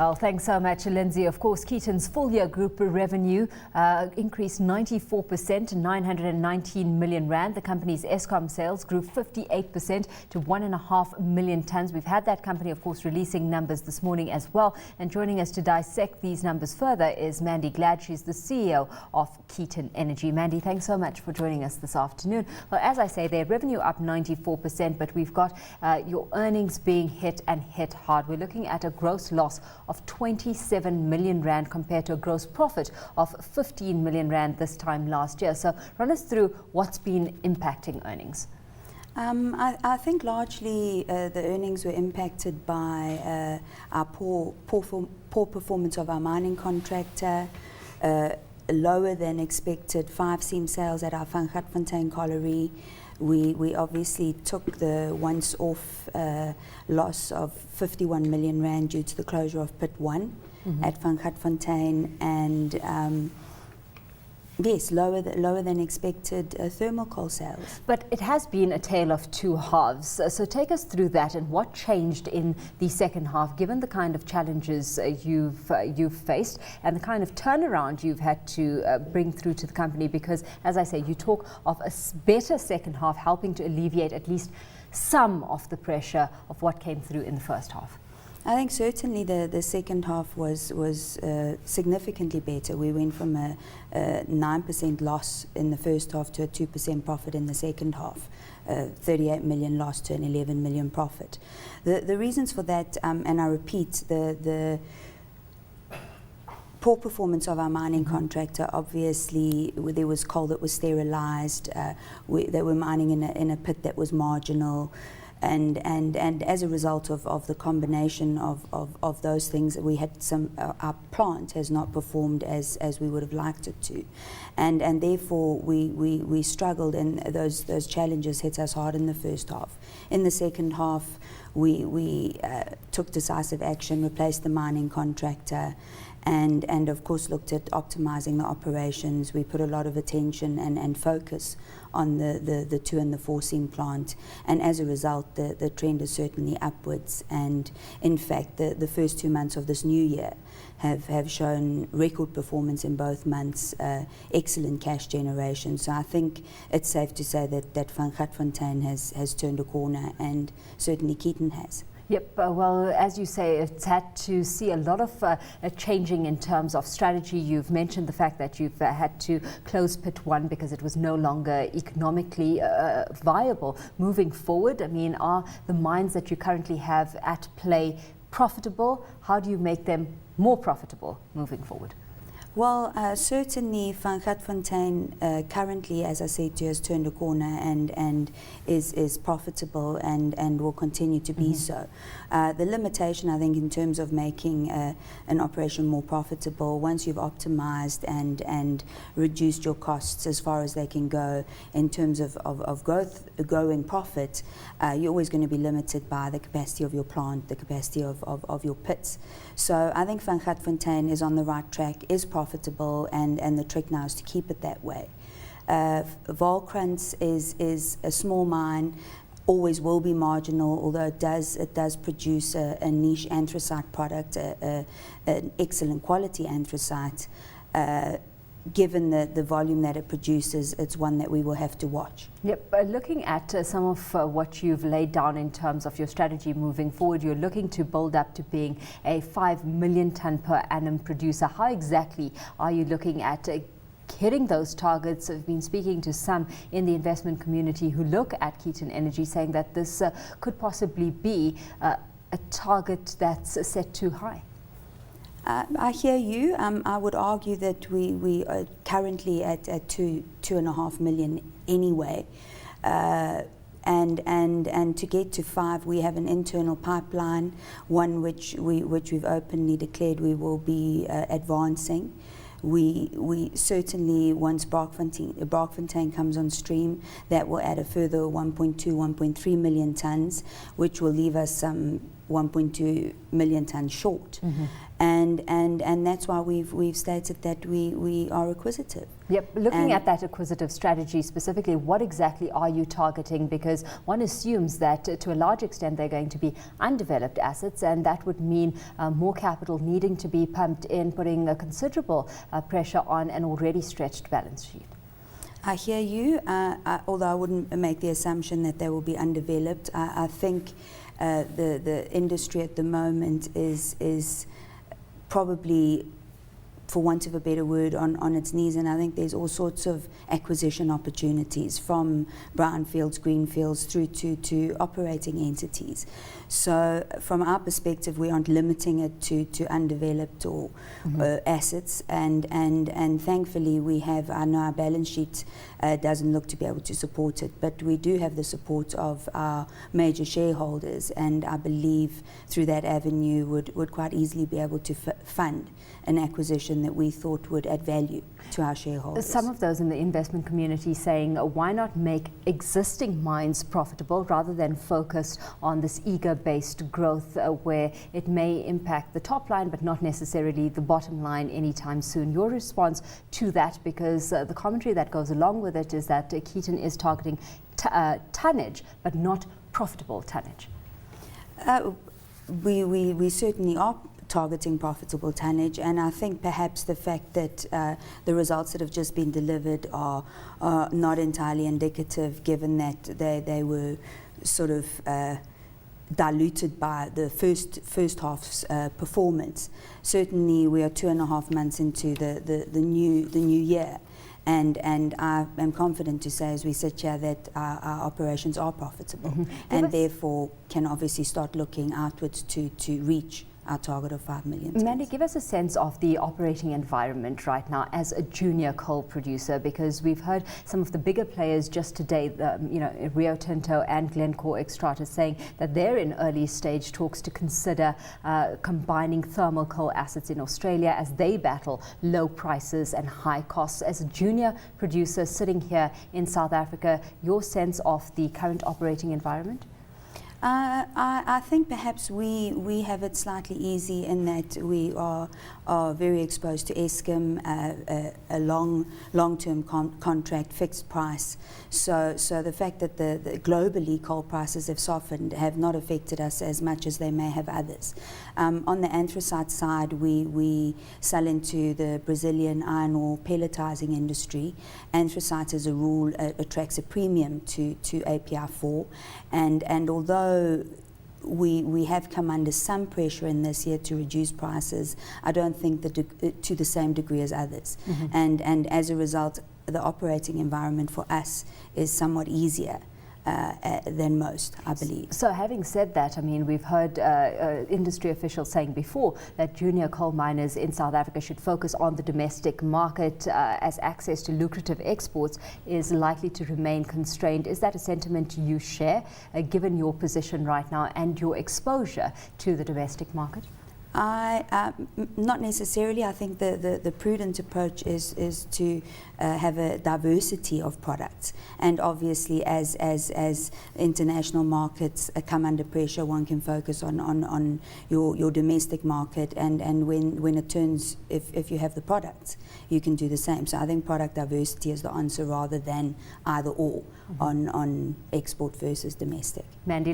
Well, thanks so much, Lindsay. Of course, Keaton's full-year group revenue increased 94% to 919 million rand. The company's Eskom sales grew 58% to 1.5 million tons. We've had that company, of course, releasing numbers this morning as well. And joining us to dissect these numbers further is Mandi Glad. She's the CEO of Keaton Energy. Mandi, thanks so much for joining us this afternoon. Well, as I say, their revenue up 94%, but we've got your earnings being hit and hit hard. We're looking at a gross loss of 27 million rand compared to a gross profit of 15 million rand this time last year. So run us through what's been impacting earnings. I think largely the earnings were impacted by our poor performance of our mining contractor, lower than expected 5-seam sales at our Van Gautfontein colliery. We obviously took the once-off loss of 51 million rand due to the closure of Pit 1 at Van Gautfontein, and yes, lower than expected thermal coal sales. But it has been a tale of two halves. So take us through that and what changed in the second half, given the kind of challenges you've faced and the kind of turnaround you've had to bring through to the company. Because, as I say, you talk of a better second half helping to alleviate at least some of the pressure of what came through in the first half. I think certainly the second half was significantly better. We went from a 9% loss in the first half to a 2% profit in the second half, 38 million loss to an 11 million profit. The reasons for that, and I repeat, the poor performance of our mining contractor. Obviously, there was coal that was sterilised. They were mining in a pit that was marginal. And as a result of the combination of those things, we had our plant has not performed as we would have liked it to, and therefore we struggled, and those challenges hit us hard in the first half. In the second half, we took decisive action, replaced the mining contractor, and of course looked at optimizing the operations. We put a lot of attention and focus on the 2 and the 4 seam plant, and as a result the trend is certainly upwards, and in fact the first 2 months of this new year have shown record performance in both months, excellent cash generation. So I think it's safe to say that Van Gautfontein has turned a corner, and certainly Keaton has. Yep, well, as you say, it's had to see a lot of changing in terms of strategy. You've mentioned the fact that you've had to close Pit 1 because it was no longer economically viable. Moving forward, I mean, are the mines that you currently have at play profitable? How do you make them more profitable moving forward? Well, certainly Van Gautfontein currently, as I said to you, has turned a corner and is profitable and will continue to be so. The limitation, I think, in terms of making an operation more profitable, once you've optimized and reduced your costs as far as they can go in terms of growing profit, you're always going to be limited by the capacity of your plant, the capacity of your pits. So I think Van Gautfontein is on the right track, is profitable, and the trick now is to keep it that way. Volkrans is a small mine, always will be marginal, although it does produce a niche anthracite product, an excellent quality anthracite. Given the volume that it produces, it's one that we will have to watch. Yep, looking at some of what you've laid down in terms of your strategy moving forward, you're looking to build up to being a 5 million ton per annum producer. How exactly are you looking at hitting those targets? I've been speaking to some in the investment community who look at Keaton Energy saying that this could possibly be a target that's set too high. I hear you. I would argue that we are currently at 2.5 million anyway, and to get to 5, we have an internal pipeline, one which we've openly declared we will be advancing. We certainly, once Braakfontein comes on stream, that will add a further 1.2, 1.3 million tons, which will leave us some 1.2 million tonnes short. And that's why we've stated that we are acquisitive. Yep, looking at that acquisitive strategy specifically, what exactly are you targeting? Because one assumes that to a large extent they're going to be undeveloped assets, and that would mean more capital needing to be pumped in, putting a considerable pressure on an already stretched balance sheet. I hear you, although I wouldn't make the assumption that they will be undeveloped. I think the industry at the moment is probably, for want of a better word, on its knees, and I think there's all sorts of acquisition opportunities, from brownfields, greenfields, through to operating entities. So from our perspective, we aren't limiting it to undeveloped or assets, and thankfully we have, I know our balance sheet doesn't look to be able to support it, but we do have the support of our major shareholders, and I believe through that avenue would quite easily be able to fund an acquisition that we thought would add value to our shareholders. Some of those in the investment community saying, why not make existing mines profitable rather than focus on this eager-based growth where it may impact the top line but not necessarily the bottom line anytime soon? Your response to that, because the commentary that goes along with it is that Keaton is targeting tonnage but not profitable tonnage. We certainly are targeting profitable tonnage, and I think perhaps the fact that the results that have just been delivered are not entirely indicative, given that they were sort of diluted by the first half's performance. Certainly we are 2.5 months into the new year, and I am confident to say, as we sit here, that our operations are profitable, and therefore can obviously start looking outwards to reach our target of 5 million tonnes. Mandi, give us a sense of the operating environment right now as a junior coal producer, because we've heard some of the bigger players just today, Rio Tinto and Glencore Xstrata, saying that they're in early stage talks to consider combining thermal coal assets in Australia as they battle low prices and high costs. As a junior producer sitting here in South Africa, your sense of the current operating environment? I think perhaps we have it slightly easy in that we are very exposed to Eskom, a long-term contract, fixed price. So the fact that the globally coal prices have softened have not affected us as much as they may have others. On the anthracite side, we sell into the Brazilian iron ore pelletizing industry. Anthracite, as a rule, attracts a premium to API4, and although we have come under some pressure in this year to reduce prices, I don't think that to the same degree as others. And as a result, the operating environment for us is somewhat easier than most, I believe. So having said that, I mean, we've heard industry officials saying before that junior coal miners in South Africa should focus on the domestic market as access to lucrative exports is likely to remain constrained. Is that a sentiment you share, given your position right now and your exposure to the domestic market? Not necessarily. I think the prudent approach is to have a diversity of products, and obviously as international markets come under pressure, one can focus on your domestic market, and when it turns, if you have the products, you can do the same. So I think product diversity is the answer rather than either or on export versus domestic. Mandi